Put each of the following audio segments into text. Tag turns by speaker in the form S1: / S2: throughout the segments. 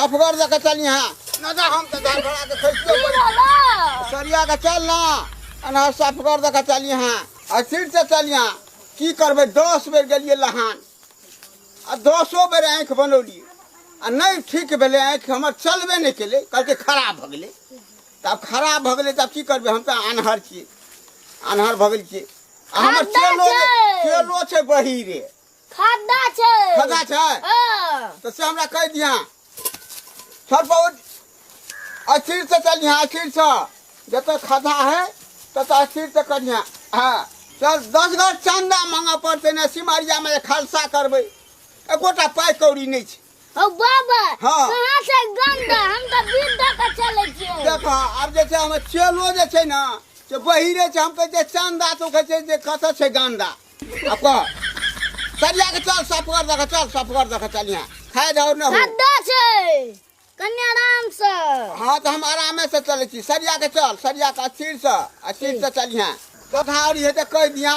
S1: सफगर जगह चल यहाँ ना जा हम तो घर भरा के खैस सरिया के चल ना अना सफगर जगह चल यहाँ आ सिर से चल यहाँ की करबे 10 बेर गेलिए लहान आ 10 बेर आँख बनौलिए आ नहीं ठीक भेले आँख हमर चलबे नहीं केले कहलके खराब भ गेले तब खराब भ गेले तब की करबे हम तो अनहर छिए अनहर भ गेल छिए आ हमर चेलो छै बहिरे
S2: खड्डा छै
S1: तो से हमरा कह दिया सर बहुत अस्थिर से चल यहाँ अस्थिर से जत खदा है तत अस्थिर से कर यहाँ हाँ चल 10 घर चंदा मांगा पड़ते न सिमरिया में खालसा करबे एकोटा पाई कौड़ी नहीं छै
S2: ओ बाबा
S1: हाँ।
S2: कहां से गंदा हम तो विद्या का चले छिए
S1: देखो अब जैसे हम चेलो जे छै ना से बहिरे छै हम कहै चंदा तो कहै जे कत छै गंदा अब सरिया के चल सफगर देख चल यहाँ खाए जाओ न हो
S2: खड्डा छै कन्या आराम से
S1: हाँ तो हम आराम से चले छी सरिया के चल सरिया के अस्थिर से चल यहाँ कथारी है तो कह दिया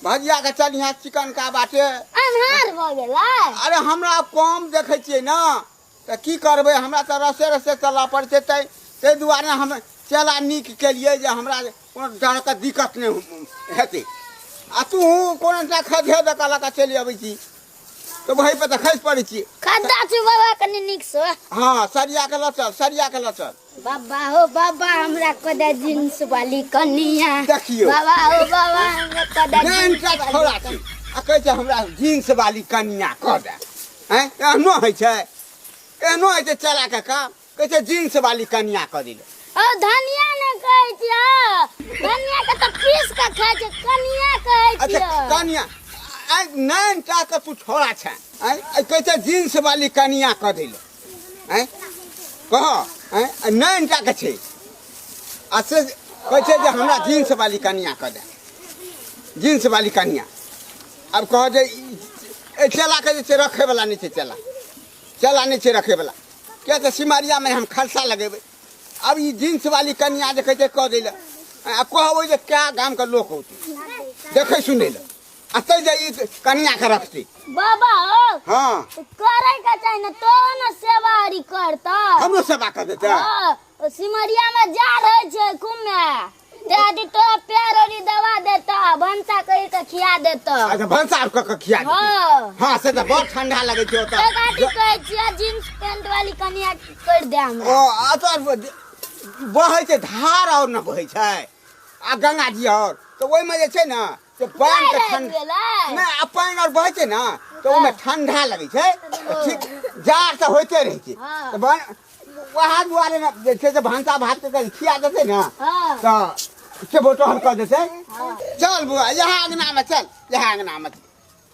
S1: भजिया के चल यहाँ चिकन का बाटे
S2: अन्हार भ गेला
S1: अरे हमरा कम देखे छियै ना तो की करबे हमरा तो रसे रसे चला पड़ते ते दुआरे हम चला नीक के लिए जे हमरा कोनो तरह के दिक्कत नहीं हेते आ तू कोनो टा खदे द कला का चली आबै छी तो वही पे तो खस पड़े छी
S2: खड्डा छै बाबा कनी नीक से
S1: हाँ सरिया के लचल
S2: बाबा हो बाबा हमरा कदा जींस वाली कनिया
S1: देखियो
S2: बाबा हो बाबा हमरा कदा
S1: नहीं टा छोड़ा छी आ कहै छै हमरा जींस वाली कनिया क दे हैं एहनो होइ छै चला के काम कहै छै जींस वाली कनिया क दिले
S2: ओ धनिया ने कहै छियै धनिया के तो पीस के खाय छै कनिया कहै
S1: अच्छा
S2: छियै
S1: कनिया नहीं टा के तू छोड़ा छै कहै छै जींस वाली कनिया क दिले हैं कह नहीं टा के छै आ से कहै छै जे हमरा जींस वाली कनिया क दे जींस वाली कनिया अब कह जे चला के जे छै रखे वाला नहीं छै चला नहीं छै रखे वाला क्या तो सिमरिया में हम खलसा लगेबे अब ये जींस वाली कन्या जे कहै छै कह दिले अब कहबै जे क्या गाम के लोग होते देखे सुने ले अतै जे ई कन्या के रखती
S2: बाबा हो
S1: हां
S2: करे का चाहिए ना तो ना सेवारी करता
S1: हमरो सेवा कर देते
S2: हां सिमरिया में जा रहे छै घूमे दादी तो पैर और दवा देता भंसा कहि के खिया देता
S1: अच्छा भंसा के खिया देता
S2: हां
S1: हां से तो बहुत ठंडा लगे छै ओता
S2: दादी कहै छियै जींस पैंट वाली कनिया कर दे हमरा
S1: ओ आ तो बहै छै धार और न बहै छै आ गंगा जी और तो ओइ में जे छै ना तो पानी के ठंडा नहीं आ पानी और बहै छै ना तो ओमे ठंडा लगे छै ठीक जार से होते रहे छै तो वहाँ दुआरे ना जे छै भंसा भात के खिया देते ना तो से बोतल कर देते चल बुआ यहाँ अंगना में चल यहाँ अंगना में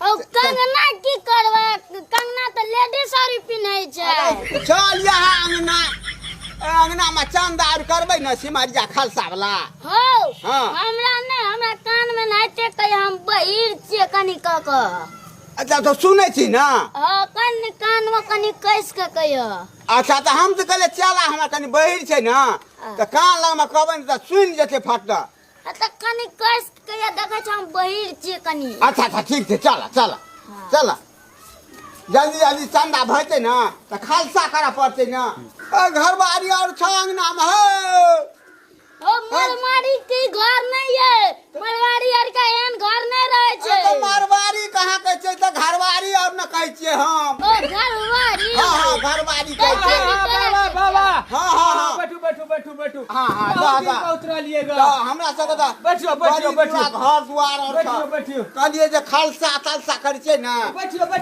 S2: ओ कंगना की करबा कंगना तो लेडीज साड़ी पिन्है छै
S1: चल यहाँ अंगना में चंदा और करबै ना सिमरिया खालसा वाला
S2: हो
S1: हाँ।
S2: हमरा कान में नाचे कहि हम बहिर छियै कनी क
S1: अच्छा तो सुनै छी ना
S2: हां कनी कान में कनी कस के कहियो
S1: अच्छा तो हम तो कहले चला हमरा कनी बहिर छै ना तो कान लग में कहबै त सुन जेते फट
S2: त कनी कस के देखै छ हम बहिर छियै कनी
S1: अच्छा ठीक छै चला जल्दी जल्दी चंदा भरते ना तो खालसा करा पड़ते ना घर बारी और छ अंगना में
S2: ओ मरवाड़ी की घर नहीं है मरवाड़ी और का एहन घर नहीं रहे छै
S1: तो मरवाड़ी कहाँ के छै तो घरवारी और न कहै छियै हम
S2: ओ घरवारी
S1: हां घरवारी कहै छै
S3: बाबा
S1: हां
S3: बैठू
S1: हां
S3: उतरलिएगा
S1: तो हमरा सब तो
S3: बैठियो
S1: घर द्वार और
S3: बैठियो
S1: कहलिए जे खालसा तालसा करै छै ना
S3: बैठियो बाबा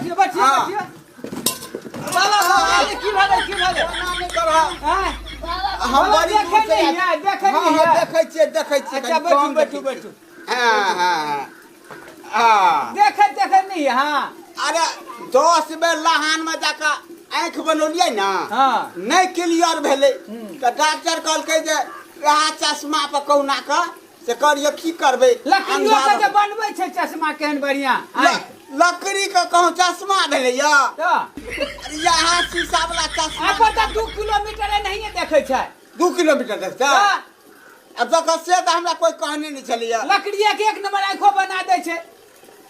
S3: की भेलै
S1: ना नहीं करह
S3: हैं
S1: हम बड़ी
S3: देखे नहीं है
S1: देखै छियै
S3: अच्छा बैठू
S1: हां
S3: देखे नहीं है हां
S1: अरे 10 बेर लहान में जाकर आँख बनौलिए ना
S3: हां
S1: नहीं क्लियर भेले तो डॉक्टर कहलकै जे यहाँ चश्मा पर कहुना का से करियो की करबे
S3: लकड़ियों के जे बनबै छै चश्मा केहन बढ़िया
S1: लकड़ी का कहूँ चश्मा भेले या
S3: तो
S1: यहाँ शीशा वाला चश्मा
S3: आप तो 2 किलोमीटर नहीं देखे छै
S1: 2 किलोमीटर देखता अब तो से तो हमरा कोई कहने नहीं चलिए
S3: लकड़िया के 1 नंबर आँखों बना दे छै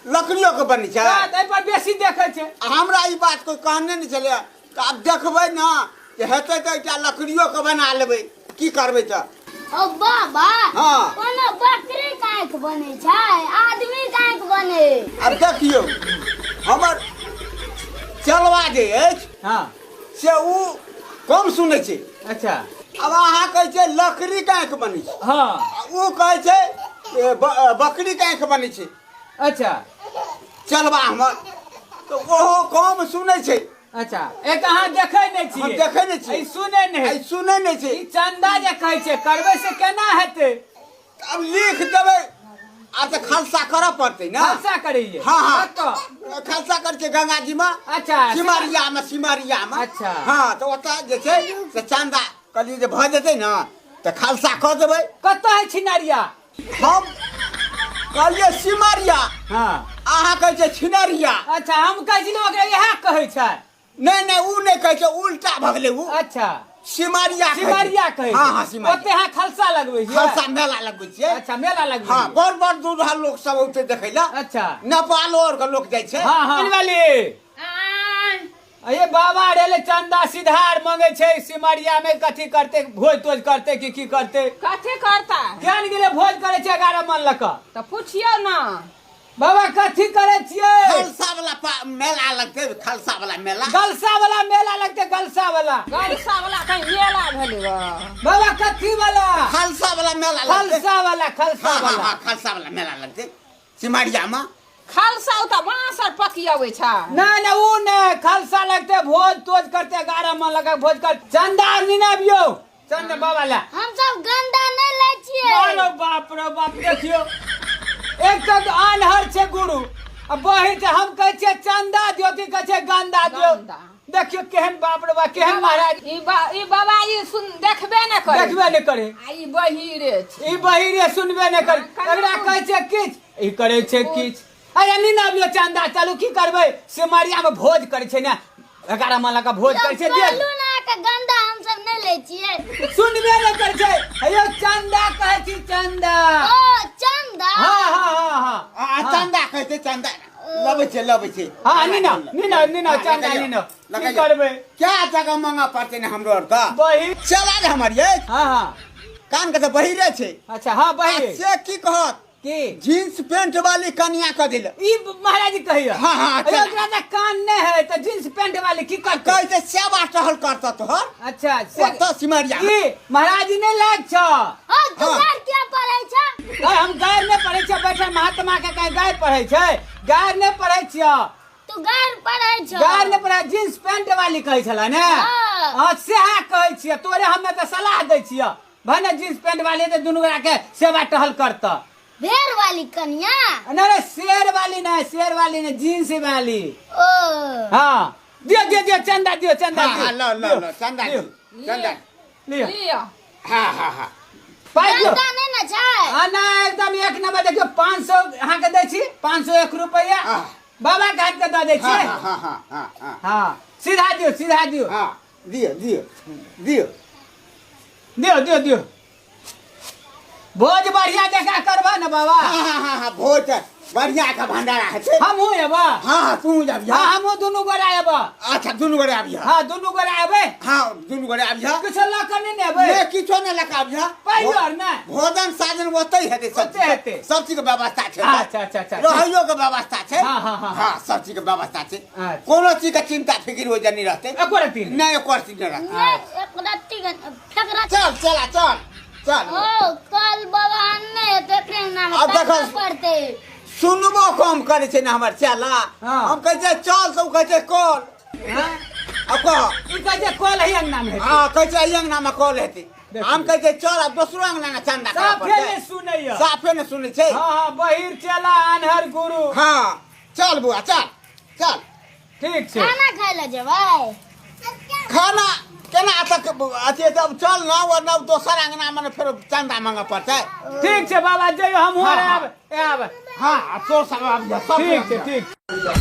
S1: लकड़ियों के बनी छै
S3: पर बेसी देखे छै
S1: हमरा ई बात कोई कहने नहीं चलिए तो आब देखबै ना जे हेतै तऽ एकटा लकड़ियो के बना लेबै की करबै तऽ
S2: ओ बाबा
S1: हाँ।
S2: कोनो बकरी के आँखि बने छै आदमी के आँखि बने
S1: आब देखियौ हमर चलवा जे अछि
S3: हाँ
S1: से उ कम सुनै छै
S3: अच्छा
S1: अब अहाँ कहै छै लकड़ी के आँखि बनै छै
S3: हाँ
S1: आ उ कहै छै बकरी के आँखि बनै छै
S3: अच्छा
S1: चलवा हमर तऽ ओहो कम सुनै छै
S3: अच्छा एक अहाँ देखै नहीं
S1: हम
S3: छियै
S1: देखै नहि छी
S3: ई सुनै नहीं
S1: आई सुनै नहि छै
S3: ई चंदा जे कहै छै करबै से केना हेतै
S1: अब लिख देबै आब तऽ खालसा करऽ पड़तै ना
S3: खालसा करिए
S1: हाँ हाँ
S3: कतऽ?
S1: खालसा कर छै गंगा जी में
S3: अच्छा
S1: सिमरिया में
S3: अच्छा।
S1: हाँ तो ओतऽ जे छै से चंदा कहलिए जे भऽ जेतै ना तऽ खालसा कऽ देबै
S3: कतऽ है छिनरिया
S1: हम कहलिए सिमरिया
S3: हाँ
S1: अहाँ कहै छै छिनरिया
S3: अच्छा हम कहै छी ओकरा इएह कहै छै
S1: नहीं नहीं उ नहीं कहै छै उल्टा भऽ गेलै उ
S3: अच्छा
S1: सिमरिया
S3: सिमरिया कहै
S1: हाँ हाँ
S3: छै
S1: सिमरिया
S3: ओते अहाँ खालसा लगबै छियै
S1: खालसा मेला लगबै छियै
S3: अच्छा मेला लगबै
S1: हाँ
S3: छियै।
S1: बड़ बड़ दूर लोग सब औते देखै ला
S3: अच्छा
S1: नेपालो और के लोग जाइ छै
S3: हाँ हाँ वाली अये बाबा रेले चंदा सिधार मांगे छै सिमरिया में कथी करते भोज तोज करते की करते
S4: कथी करता
S3: ज्ञान गेले भोज करे छै 11 मन लक
S4: तो पूछियो ना
S3: बाबा कथी करे छियै
S1: खालसा वाला मेला लगते खालसा वाला मेला
S3: गलसा वाला मेला लगते गलसा वाला
S4: गलसा वाला कहीं मेला भेलै बा
S3: बाबा कथी वाला
S1: खालसा वाला मेला लगते
S3: खलसा वाला खलसा
S1: हाँ हाँ
S3: वाला
S1: हाँ खालसा वाला मेला लगते सिमरिया में
S4: खालसा उता बांसर पकियावे छै
S3: नहीं नहीं वो नहीं खालसा लगते भोज तोज करते 11 मन लगा भोज कर चंदा निनाबियो चंदा बाबा ला
S2: हम सब गंदा नहीं ले छियै
S3: बोलो बाप रे बाप देखियो एक तो अनहर छै गुरु अब बही छै हम कहै छियै चंदा दियो की कहै छै गंदा दियो
S4: गंदा।
S3: देखियो केहन बाप रे बाप केहन महाराज
S4: ई बाबा ई सुन देखबे न करे
S3: देखबे नहीं करे
S4: आ ई बहिरे छै
S3: ई बहिरे सुनबे नहीं करे एकरा कहै छै किछ ई करे छै किछ अरे निनाबियो चंदा चलू की करबै सिमरिया में भोज करे छै ने 11 मन लगा भोज करे छै दे
S2: बोलू ना के गंदा हम सब नहीं ले छियै
S3: सुनबे नहीं करे छै हेयो चंदा कहै छी चंदा
S2: ओ चंदा
S3: हाँ हाँ हाँ हाँ
S1: चंदा कहै छै चंदा लबै छै
S3: हाँ निना चंदा निना की करबै
S1: क्या जगह मांगा पड़ते ने हमरो और का
S3: बही
S1: चला रे हमर ये
S3: हाँ हाँ
S1: कान के तो बहिरे छै
S3: अच्छा हाँ बही
S1: आ से की कहत
S3: की
S1: जींस पैंट वाली कनिया क दिल
S3: ई महाराज जी कहियो
S1: हाँ, हाँ,
S3: अरे
S1: चल।
S3: ओकरा त कान नहीं है तो जींस पैंट वाली की करते
S1: कहै छै सेवा टहल करता तोहर
S3: अच्छा
S1: ओतऽ सिमरिया
S3: की महाराज जी नहीं लाग छ
S2: ओ तू
S1: हाँ।
S2: घर क्या पढ़ै छ
S3: अरे हम गायर नहीं पढ़े छ बैठे महात्मा के कहीं गायर पढ़े छै गायर नहीं पढ़े छियो
S2: तू घर पढ़ै छ
S3: गायर नहीं पढ़े जींस पैंट वाली कहै छला ने
S2: हाँ।
S3: हाँ सेहा कहै छियै तोरे हमे तो सलाह दै छियो भने जींस पैंट वाली तो दुनू गोरा के सेवा टहल करता
S2: भेड़ वाली कन्या
S3: नहीं शेर वाली नहीं जींस वाली
S2: ओ
S3: हाँ दियो चंदा दियो चंदा
S1: हाँ हाँ लो
S3: दियो
S1: चंदा
S3: दियो,
S1: चंदा
S3: लियो
S4: लिया
S1: हाँ हाँ हाँ
S3: पाइ दियो
S2: गंदा नहीं ना छै
S3: हाँ ना एकदम एक नंबर देखियो 500 अहाँ के दै छी 501 रुपया
S1: हाँ।
S3: बाबा के हाथ के दऽ दै छी
S1: हाँ हाँ हाँ हाँ हाँ
S3: हाँ सीधा दियो
S1: हाँ दियो दियो दियो
S3: दियो भोज बढ़िया जगह करबा ना बाबा
S1: हाँ हाँ हाँ हाँ बहुत बढ़िया का भंडारा है छै।
S3: हम हो एबा
S1: हाँ हाँ तू जब
S3: हाँ हम दुनू गोरा एबा
S1: अच्छा दुनू गोरे आबिया
S3: हाँ दुनू गोरा एबै
S1: हाँ दुनू गोरे आबिया
S3: किछो लऽ कऽ नहीं एबै
S1: ने किछो ने लका आबिया
S3: पाइयो और ना
S1: भोजन साधन ओतै हेतै सब
S3: ओतै हेतै।
S1: सब चीज के व्यवस्था छै
S3: अच्छा
S1: रहैयो के व्यवस्था छै
S3: हाँ, हाँ, हाँ।
S1: हाँ सब चीज के व्यवस्था छै
S3: अच्छा।
S1: कोनो चीज के चिंता फिक्र हो जानी रहते
S3: एको रत्ती नहीं
S1: नहीं एको चीज नहीं रहते
S2: नहीं एक रत्ती फेकरा
S1: चल चला चल
S2: ओ कल बाबा ने तेकरे नाम
S1: अब देखो।
S2: पड़ते
S1: सुनबो कम करे छै ना हमर चला
S3: हाँ।
S1: हम कहै छै चल सब कहै छै कॉल
S3: हाँ
S1: अब कह
S3: ई कहै छै कॉल है अंगना में
S1: हाँ कहै छै अंगना में कॉल हेतै
S3: देखियौ।
S1: हम कहै छै चल अब दोसरो अंगना में चंदा करऽ
S3: साफे
S1: पड़तै
S3: नहीं सुनैया
S1: साफे ने सुनै छै
S3: हाँ हाँ बहिर चला अनहर गुरु
S1: हाँ चल बुआ चल
S3: ठीक छै
S2: खाना खाए ला जेबै
S1: खाना केना तक अथी जब चल ना वरना दोसर अंगना में फेर चंदा मांगे पड़तै
S3: ठीक छै बाबा जइयो हम हो
S1: हाँ,
S3: आब
S1: हाँ तो सब आब जा सब
S3: ठीक छै ठीक